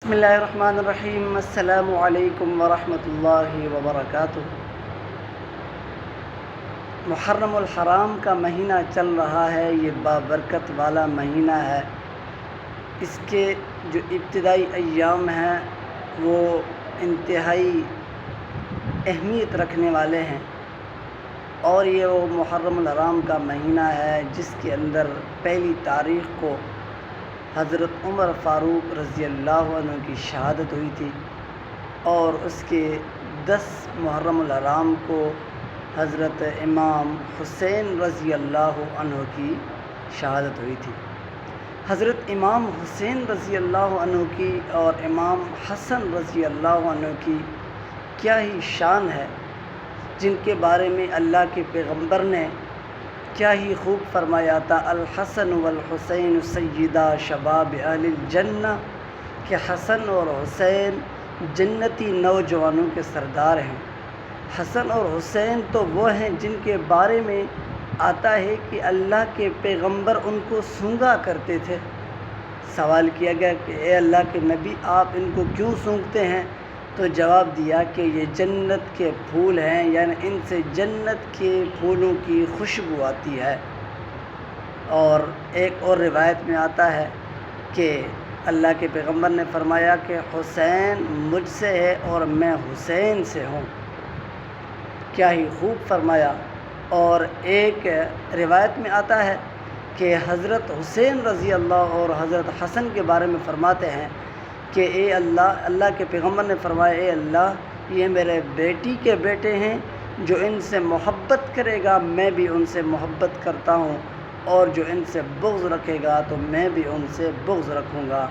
بسم اللہ الرحمن الرحیم۔ السلام علیکم ورحمۃ اللہ وبرکاتہ۔ محرم الحرام کا مہینہ چل رہا ہے، یہ بابرکت والا مہینہ ہے۔ اس کے جو ابتدائی ایام ہیں وہ انتہائی اہمیت رکھنے والے ہیں، اور یہ وہ محرم الحرام کا مہینہ ہے جس کے اندر پہلی تاریخ کو حضرت عمر فاروق رضی اللہ عنہ کی شہادت ہوئی تھی، اور اس کے 10 محرم الحرام کو حضرت امام حسین رضی اللہ عنہ کی شہادت ہوئی تھی۔ حضرت امام حسین رضی اللہ عنہ کی اور امام حسن رضی اللہ عنہ کی کیا ہی شان ہے، جن کے بارے میں اللہ کے پیغمبر نے کیا ہی خوب فرمایا تھا، الحسن والحسین سیدا شباب اہل الجنہ، کہ حسن اور حسین جنتی نوجوانوں کے سردار ہیں۔ حسن اور حسین تو وہ ہیں جن کے بارے میں آتا ہے کہ اللہ کے پیغمبر ان کو سونگا کرتے تھے۔ سوال کیا گیا کہ اے اللہ کے نبی، آپ ان کو کیوں سونگتے ہیں؟ تو جواب دیا کہ یہ جنت کے پھول ہیں، یعنی ان سے جنت کے پھولوں کی خوشبو آتی ہے۔ اور ایک اور روایت میں آتا ہے کہ اللہ کے پیغمبر نے فرمایا کہ حسین مجھ سے ہے اور میں حسین سے ہوں۔ کیا ہی خوب فرمایا۔ اور ایک روایت میں آتا ہے کہ حضرت حسین رضی اللہ اور حضرت حسن کے بارے میں فرماتے ہیں کہ اے اللہ کے پیغمبر نے فرمایا، اے اللہ، یہ میرے بیٹی کے بیٹے ہیں، جو ان سے محبت کرے گا میں بھی ان سے محبت کرتا ہوں، اور جو ان سے بغض رکھے گا تو میں بھی ان سے بغض رکھوں گا۔